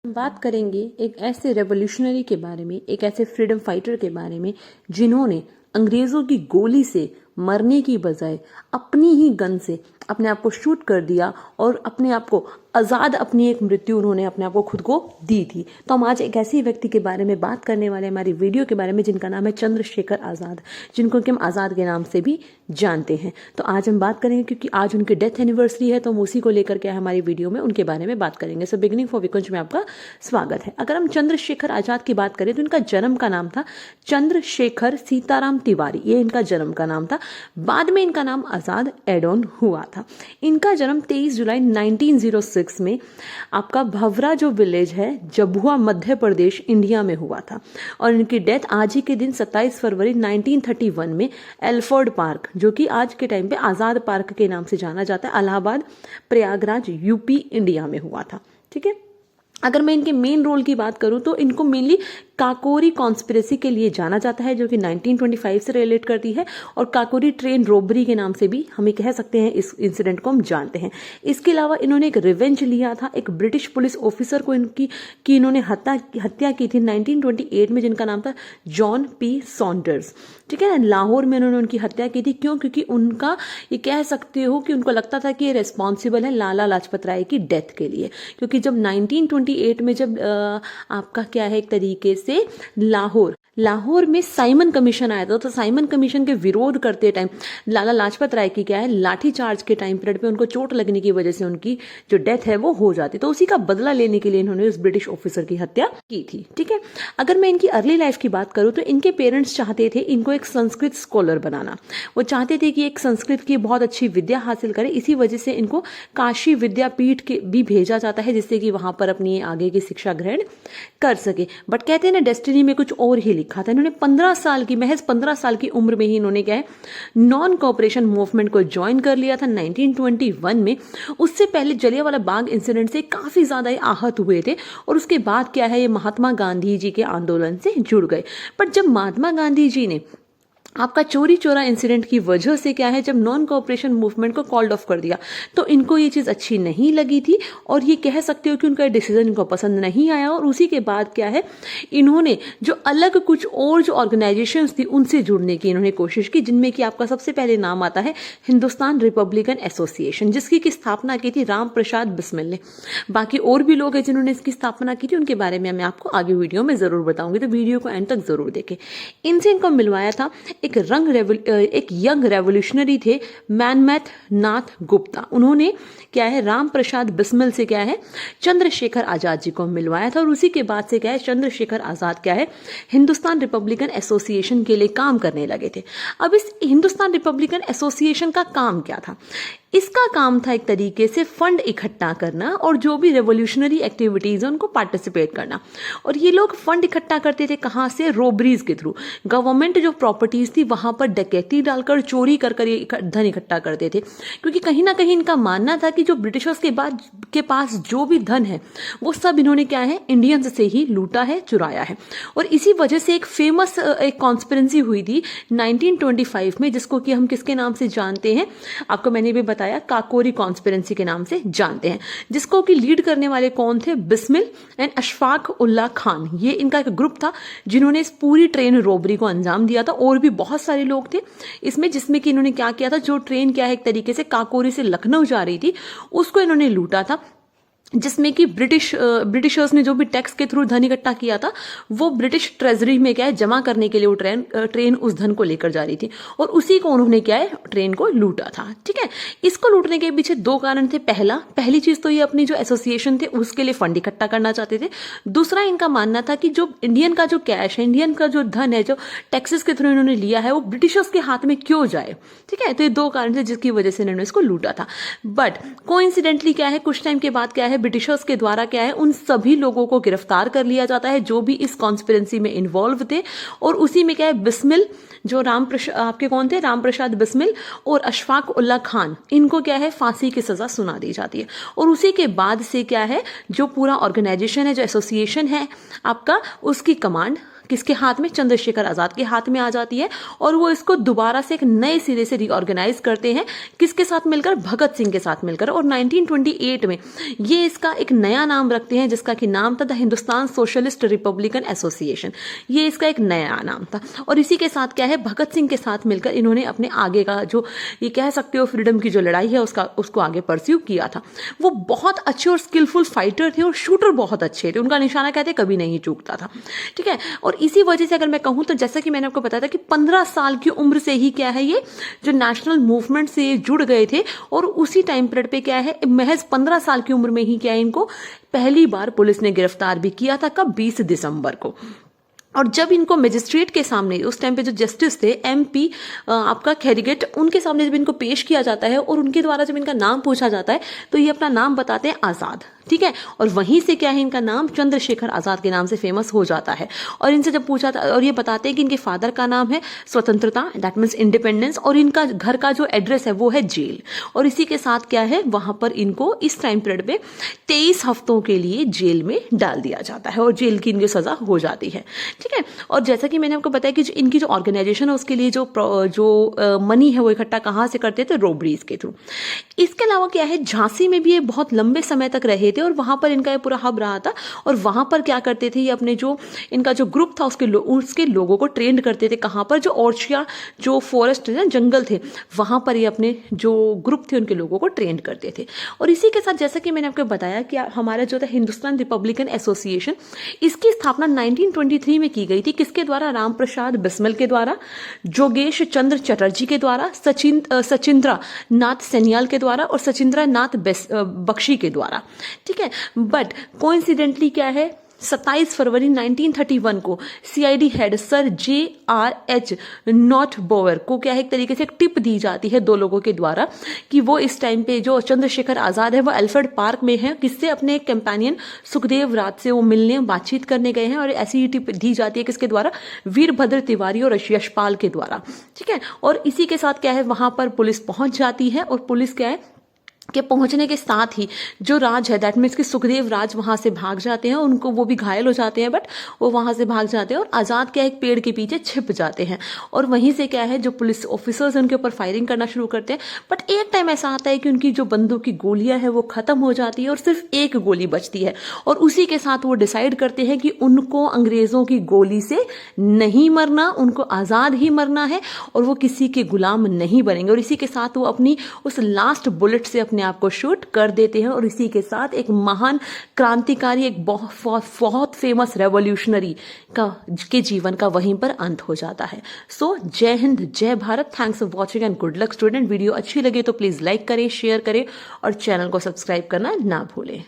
बात करेंगे एक ऐसे रेवोल्यूशनरी के बारे में, एक ऐसे फ्रीडम फाइटर के बारे में जिन्होंने अंग्रेजों की गोली से मरने की बजाय अपनी ही गन से अपने आप को शूट कर दिया और अपने आप को आज़ाद, अपनी एक मृत्यु उन्होंने अपने आप को खुद को दी थी। तो हम आज एक ऐसे व्यक्ति के बारे में बात करने वाले हमारी वीडियो के बारे में जिनका नाम है चंद्रशेखर आज़ाद, जिनको कि हम आज़ाद के नाम से भी जानते हैं। तो आज हम बात करेंगे क्योंकि आज उनकी डेथ एनिवर्सरी है, तो हम उसी को लेकर के हमारी वीडियो में उनके बारे में बात करेंगे। सो बिगिनिंग फॉर विकुंज में आपका स्वागत है। अगर हम चंद्रशेखर आज़ाद की बात करें तो इनका जन्म का नाम था चंद्रशेखर सीताराम तिवारी, ये इनका जन्म का नाम था। बाद में इनका नाम आज़ाद एड ऑन हुआ था। इनका जन्म 23 जुलाई 1906 में आपका भवरा जो विलेज है जबुआ मध्य प्रदेश इंडिया में हुआ था और इनकी डेथ आज ही के दिन 27 फरवरी 1931 में एल्फोर्ड पार्क, जो कि आज के टाइम पे आज़ाद पार्क के नाम से जाना जाता है, इलाहाबाद प्रयागराज यूपी इंडिया में हुआ था। ठीक है, अगर मैं इनके मेन रोल की बात करूं तो इनको मेनली काकोरी कॉन्स्पिरेसी के लिए जाना जाता है, जो कि 1925 से रिलेट करती है, और काकोरी ट्रेन रोबरी के नाम से भी हमें कह सकते हैं इस इंसिडेंट को हम जानते हैं। इसके अलावा इन्होंने एक रिवेंज लिया था, एक ब्रिटिश पुलिस ऑफिसर को इन्होंने हत्या की थी 1928 में, जिनका नाम था जॉन पी सॉन्डर्स। ठीक है, लाहौर में उन्होंने उनकी हत्या की थी। क्यों? क्योंकि उनका ये कह सकते हो कि उनको लगता था कि ये रेस्पॉन्सिबल है लाला लाजपत राय की डेथ के लिए, क्योंकि जब 1928 में जब आपका क्या है एक तरीके से लाहौर में साइमन कमीशन आया था, तो साइमन कमीशन के विरोध करते टाइम लाला लाजपत राय की क्या है लाठी चार्ज के टाइम पीरियड पे उनको चोट लगने की वजह से उनकी जो डेथ है वो हो जाती, तो उसी का बदला लेने के लिए इन्होंने उस ब्रिटिश ऑफिसर की हत्या की थी। ठीक है, अगर मैं इनकी अर्ली लाइफ की बात करूं तो इनके पेरेंट्स चाहते थे इनको एक संस्कृत स्कॉलर बनाना। वो चाहते थे कि एक संस्कृत की बहुत अच्छी विद्या हासिल करे, इसी वजह से इनको काशी विद्यापीठ के भी भेजा जाता है, जिससे कि वहां पर अपनी आगे की शिक्षा ग्रहण कर सके। बट कहते हैं ना, डेस्टिनी में कुछ और ही लिखा था। इन्होंने महज 15 साल की उम्र में ही इन्होंने क्या है नॉन कोऑपरेशन मूवमेंट को ज्वाइन कर लिया था 1921 में। उससे पहले जलियांवाला बाग इंसिडेंट से काफी ज्यादा आहत हुए थे और उसके बाद क्या है ये महात्मा गांधी जी के आंदोलन से जुड़ गए। पर जब महात्मा गांधी जी ने आपका चोरी चोरा इंसिडेंट की वजह से क्या है जब नॉन कोऑपरेशन मूवमेंट को कॉल्ड ऑफ कर दिया, तो इनको ये चीज अच्छी नहीं लगी थी और ये कह सकते हो कि उनका डिसीजन इनको पसंद नहीं आया। और उसी के बाद क्या है इन्होंने जो अलग कुछ और जो ऑर्गेनाइजेशंस थी उनसे जुड़ने की इन्होंने कोशिश की, जिनमें कि आपका सबसे पहले नाम आता है हिंदुस्तान रिपब्लिकन एसोसिएशन, जिसकी की स्थापना की थी राम प्रसाद बिस्मिल ने। बाकी और भी लोग हैं जिन्होंने इसकी स्थापना की थी, उनके बारे में मैं आपको आगे वीडियो में जरूर बताऊंगी, तो वीडियो को एंड तक जरूर देखें। इनसे इनको मिलवाया था एक यंग रेवोल्यूशनरी थे मैनमथ नाथ गुप्ता। उन्होंने क्या है राम प्रसाद बिस्मिल से क्या है चंद्रशेखर आजाद जी को मिलवाया था और उसी के बाद से क्या है चंद्रशेखर आजाद क्या है हिंदुस्तान रिपब्लिकन एसोसिएशन के लिए काम करने लगे थे। अब इस हिंदुस्तान रिपब्लिकन एसोसिएशन का काम क्या था? इसका काम था एक तरीके से फंड इकट्ठा करना और जो भी रेवोल्यूशनरी एक्टिविटीज है उनको पार्टिसिपेट करना। और ये लोग फंड इकट्ठा करते थे कहां से? रोबरीज के थ्रू। गवर्नमेंट जो प्रॉपर्टीज थी वहां पर डकैती डालकर चोरी कर ये धन इकट्ठा करते थे, क्योंकि कहीं ना कहीं इनका मानना था कि जो ब्रिटिशर्स के पास जो भी धन है वो सब इन्होंने क्या है इंडियंस से ही लूटा है, चुराया है। और इसी वजह से एक फेमस एक कॉन्स्पिरेंसी हुई थी 1925 में, जिसको कि हम किसके नाम से जानते हैं, आपको मैंने भी बताया काकोरी कॉन्स्पिरेंसी के नाम से जानते हैं, जिसको कि लीड करने वाले कौन थे? बिस्मिल एंड अशफाक उल्लाह खान। ये इनका एक ग्रुप था जिन्होंने इस पूरी ट्रेन रोबरी को अंजाम दिया था। और भी बहुत सारे लोग थे इसमें, जिसमें कि इन्होंने क्या किया था, जो ट्रेन क्या है एक तरीके से काकोरी से लखनऊ जा रही थी उसको इन्होंने लूटा था, जिसमें कि ब्रिटिशर्स ने जो भी टैक्स के थ्रू धन इकट्ठा किया था वो ब्रिटिश ट्रेजरी में क्या है जमा करने के लिए वो ट्रेन उस धन को लेकर जा रही थी और उसी को उन्होंने क्या है ट्रेन को लूटा था। ठीक है, इसको लूटने के पीछे दो कारण थे। पहली चीज तो ये अपनी जो एसोसिएशन थे उसके लिए फंड इकट्ठा करना चाहते थे। दूसरा इनका मानना था कि जो इंडियन का जो कैश है, इंडियन का जो धन है, जो टैक्सेस के थ्रू इन्होंने लिया है वो ब्रिटिशर्स के हाथ में क्यों जाए। ठीक है, तो ये दो कारण थे जिसकी वजह से इन्होंने इसको लूटा था। बट कोइंसिडेंटली क्या है कुछ टाइम के बाद क्या है ब्रिटिशर्स के द्वारा क्या है उन सभी लोगों को गिरफ्तार कर लिया जाता है जो भी इस कॉन्स्पिरेंसी में इन्वॉल्व थे। और उसी में क्या है बिस्मिल जो आपके कौन थे राम प्रसाद बिस्मिल और अशफाक उल्लाह खान, इनको क्या है फांसी की सजा सुना दी जाती है। और उसी के बाद से क्या है जो पूरा ऑर्गेनाइजेशन है, जो एसोसिएशन है आपका, उसकी कमांड किसके हाथ में, चंद्रशेखर आजाद के हाथ में आ जाती है और वो इसको दोबारा से एक नए सिरे से रीऑर्गेनाइज करते हैं, किसके साथ मिलकर, भगत सिंह के साथ मिलकर। और 1928 में ये इसका एक नया नाम रखते हैं जिसका कि नाम था the Hindustan socialist Republican association. ये इसका एक नया नाम था। और इसी के साथ क्या है, भगत सिंह के साथ मिलकर इन्होंने अपने आगे का जो ये कह सकते हो फ्रीडम की जो लड़ाई है उसको आगे परस्यू किया था। वो बहुत अच्छे और स्किलफुल फाइटर थे और शूटर बहुत अच्छे थे, उनका निशाना कहते कभी नहीं चूकता था, ठीक है। और इसी वजह से अगर मैं कहूं तो जैसा कि मैंने आपको बताया था कि 15 साल की उम्र से ही क्या है, ये जो नेशनल मूवमेंट से जुड़ गए थे और उसी टाइम पीरियड पे क्या है, महज 15 साल की उम्र में ही क्या है, इनको पहली बार पुलिस ने गिरफ्तार भी किया था। कब, 20 दिसंबर को। और जब इनको मजिस्ट्रेट के सामने, उस टाइम पे जो जस्टिस थे MP आपका खैरीगेट, उनके सामने जब इनको पेश किया जाता है और उनके द्वारा जब इनका नाम पूछा जाता है तो ये अपना नाम बताते हैं आज़ाद, ठीक है। और वहीं से क्या है, इनका नाम चंद्रशेखर आजाद के नाम से फेमस हो जाता है। और इनसे जब पूछा था, और ये बताते हैं कि इनके फादर का नाम है स्वतंत्रता, दैट मीन्स इंडिपेंडेंस, और इनका घर का जो एड्रेस है वो है जेल। और इसी के साथ क्या है, वहां पर इनको इस टाइम पीरियड में 23 हफ्तों के लिए जेल में डाल दिया जाता है और जेल की इनकी सजा हो जाती है, ठीक है। और जैसा कि मैंने आपको बताया कि इनकी जो ऑर्गेनाइजेशन है उसके लिए जो मनी है वो इकट्ठा कहाँ से करते थे, रोबरीज के थ्रू। इसके अलावा क्या है, झांसी में भी ये बहुत लंबे समय तक रहे थे और वहां पर इनका ये पूरा हब रहा था। और वहां पर क्या करते थे, ये अपने जो इनका जो ग्रुप था उसके लोगों को ट्रेंड करते थे। कहां पर, जो ओर्चिया जो फॉरेस्ट थे, जंगल थे, वहां पर ये अपने जो ग्रुप थे उनके लोगों को ट्रेंड करते थे। और इसी के साथ जैसा कि मैंने आपको बताया कि हमारा जो था हिंदुस्तान रिपब्लिकन एसोसिएशन, इसकी स्थापना 1923 में की गई थी। किसके द्वारा, राम प्रसाद बिस्मिल के द्वारा, जोगेश चंद्र चटर्जी के द्वारा, सचिंद्रा नाथ सैनियाल के द्वारा और सचिंद्रा नाथ बख्शी के द्वारा, ठीक है। बट कोइंसिडेंटली क्या है, 27 फरवरी 1931 को CID head sir JRH not बोवर को क्या है, एक तरीके से एक टिप दी जाती है दो लोगों के द्वारा कि वो इस टाइम पे जो चंद्रशेखर आजाद है वो अल्फ्रेड पार्क में है, किससे, अपने एक कंपेनियन सुखदेव राज से वो मिलने बातचीत करने गए हैं। और ऐसी ही टिप दी जाती है किसके द्वारा, वीरभद्र तिवारी और यशपाल के द्वारा, ठीक है। और इसी के साथ क्या है, वहां पर पुलिस पहुंच जाती है और पुलिस क्या है के पहुंचने के साथ ही जो राज है, दैट मीन्स कि सुखदेव राज वहां से भाग जाते हैं, उनको वो भी घायल हो जाते हैं, बट वो वहां से भाग जाते हैं और आजाद क्या एक पेड़ के पीछे छिप जाते हैं। और वहीं से क्या है, जो पुलिस ऑफिसर्स उनके ऊपर फायरिंग करना शुरू करते हैं। बट एक टाइम ऐसा आता है कि उनकी जो बंदूक की गोलियां है वो खत्म हो जाती है और सिर्फ एक गोली बचती है। और उसी के साथ वो डिसाइड करते हैं कि उनको अंग्रेजों की गोली से नहीं मरना, उनको आजाद ही मरना है और वो किसी के गुलाम नहीं बनेंगे। और इसी के साथ वो अपनी उस लास्ट बुलेट से अपने आप को शूट कर देते हैं। और इसी के साथ एक महान क्रांतिकारी, एक बहुत फेमस रेवोल्यूशनरी के जीवन का वहीं पर अंत हो जाता है। सो जय हिंद, जय Bharat. Thanks for watching and good luck student. Video अच्छी लगे तो प्लीज लाइक करें, शेयर करें और चैनल को सब्सक्राइब करना ना भूलें।